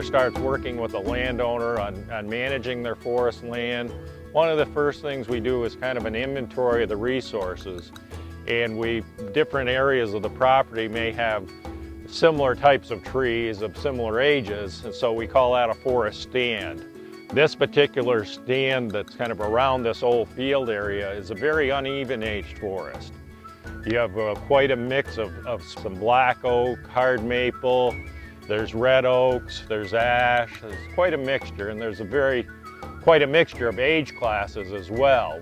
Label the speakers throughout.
Speaker 1: forester starts working with a landowner on managing their forest land, one of the first things we do is kind of an inventory of the resources. And different areas of the property may have similar types of trees of similar ages, and so we call that a forest stand. This particular stand that's kind of around this old field area is a very uneven aged forest. You have quite a mix of some black oak, hard maple, there's red oaks, there's ash, there's quite a mixture, and there's quite a mixture of age classes as well.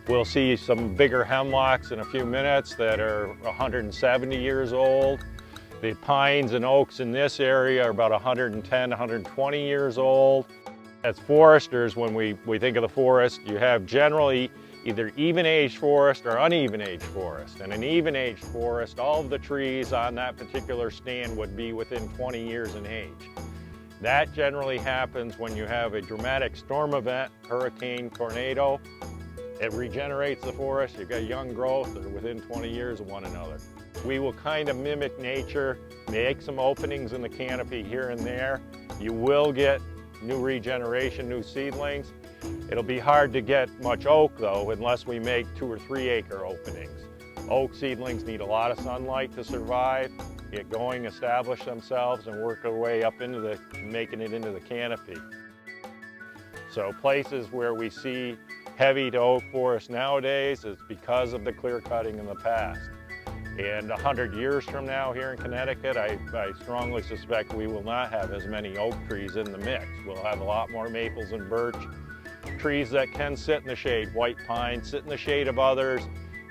Speaker 1: We'll see some bigger hemlocks in a few minutes that are 170 years old. The pines and oaks in this area are about 110, 120 years old. As foresters, when we think of the forest, you have generally either even-aged forest or uneven-aged forest. And an even-aged forest, all of the trees on that particular stand would be within 20 years in age. That generally happens when you have a dramatic storm event, hurricane, tornado. It regenerates the forest. You've got young growth that are within 20 years of one another. We will kind of mimic nature, make some openings in the canopy here and there. You will get new regeneration, new seedlings. It'll be hard to get much oak though, unless we make 2 or 3 acre openings. Oak seedlings need a lot of sunlight to survive, get going, establish themselves, and work their way up into making it into the canopy. So places where we see heavy to oak forest nowadays is because of the clear cutting in the past. And 100 years from now here in Connecticut, I strongly suspect we will not have as many oak trees in the mix. We'll have a lot more maples and birch, trees that can sit in the shade, white pine, sit in the shade of others,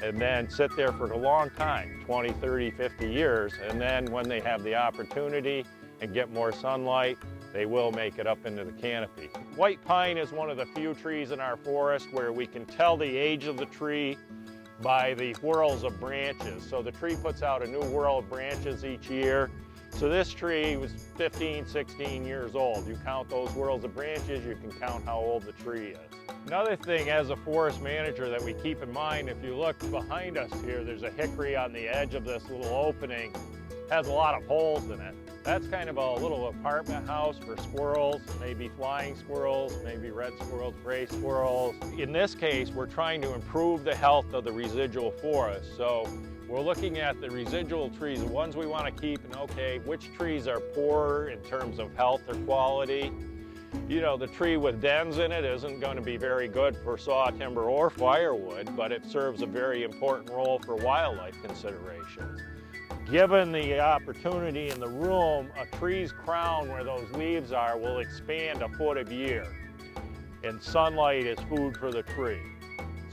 Speaker 1: and then sit there for a long time, 20, 30, 50 years. And then when they have the opportunity and get more sunlight, they will make it up into the canopy. White pine is one of the few trees in our forest where we can tell the age of the tree by the whorls of branches. So the tree puts out a new whorl of branches each year. So this tree was 15, 16 years old. You count those whorls of branches, you can count how old the tree is. Another thing as a forest manager that we keep in mind, if you look behind us here, there's a hickory on the edge of this little opening. It has a lot of holes in it. That's kind of a little apartment house for squirrels, maybe flying squirrels, maybe red squirrels, gray squirrels. In this case, we're trying to improve the health of the residual forest. So we're looking at the residual trees, the ones we want to keep, and okay, which trees are poorer in terms of health or quality. You know, the tree with dens in it isn't going to be very good for saw timber or firewood, but it serves a very important role for wildlife considerations. Given the opportunity in the room, a tree's crown where those leaves are will expand a foot a year. And sunlight is food for the tree.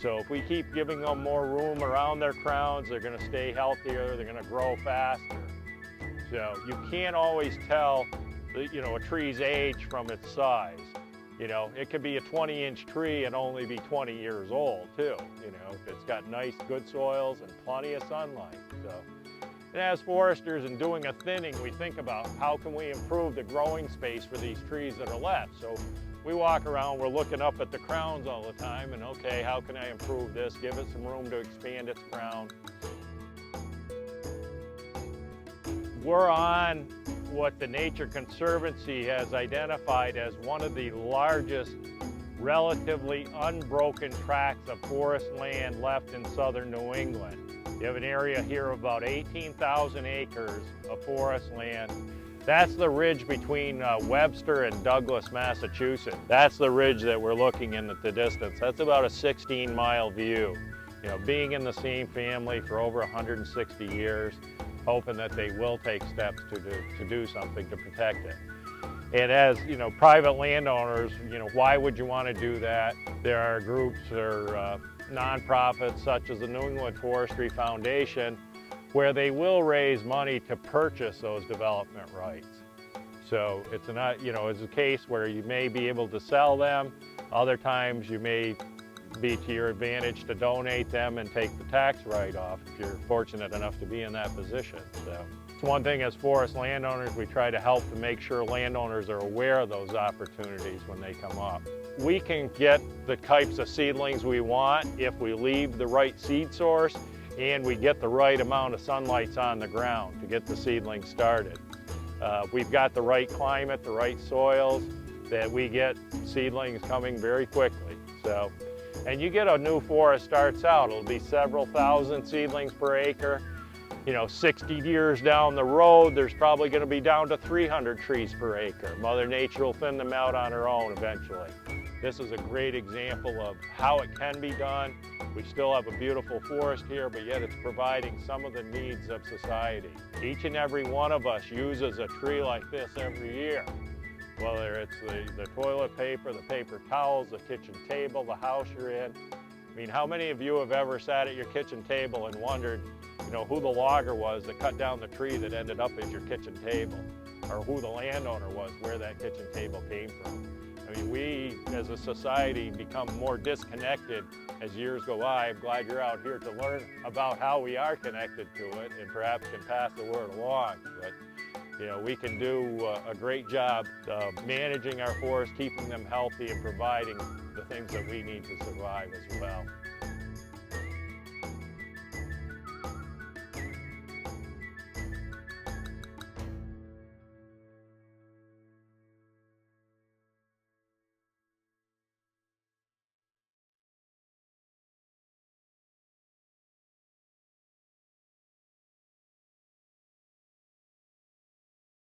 Speaker 1: So if we keep giving them more room around their crowns, they're going to stay healthier, they're going to grow faster. So you can't always tell a tree's age from its size. You know, it could be a 20-inch tree and only be 20 years old too. You know, if it's got nice, good soils and plenty of sunlight. So. And as foresters and doing a thinning, we think about how can we improve the growing space for these trees that are left. So we walk around, we're looking up at the crowns all the time, and okay, how can I improve this? Give it some room to expand its crown. We're on what the Nature Conservancy has identified as one of the largest relatively unbroken tracts of forest land left in southern New England. You have an area here of about 18,000 acres of forest land. That's the ridge between Webster and Douglas, Massachusetts. That's the ridge that we're looking in at the distance. That's about a 16-mile view. You know, being in the same family for over 160 years, hoping that they will take steps to do something to protect it. And as private landowners, why would you want to do that? There are groups or nonprofits such as the New England Forestry Foundation where they will raise money to purchase those development rights. So it's a case where you may be able to sell them. Other times you may be to your advantage to donate them and take the tax write-off if you're fortunate enough to be in that position. So it's one thing as forest landowners, we try to help to make sure landowners are aware of those opportunities when they come up. We can get the types of seedlings we want if we leave the right seed source and we get the right amount of sunlight on the ground to get the seedlings started. We've got the right climate, the right soils, that we get seedlings coming very quickly. So, and you get a new forest starts out, it'll be several thousand seedlings per acre. You know, 60 years down the road, there's probably going to be down to 300 trees per acre. Mother Nature will thin them out on her own eventually. This is a great example of how it can be done. We still have a beautiful forest here, but yet it's providing some of the needs of society. Each and every one of us uses a tree like this every year. Whether it's the toilet paper, the paper towels, the kitchen table, the house you're in. I mean, how many of you have ever sat at your kitchen table and wondered, you know, who the logger was that cut down the tree that ended up as your kitchen table? Or who the landowner was, where that kitchen table came from? I mean, we as a society become more disconnected as years go by. I'm glad you're out here to learn about how we are connected to it and perhaps can pass the word along. But you know, we can do a great job of managing our forests, keeping them healthy, and providing the things that we need to survive as well.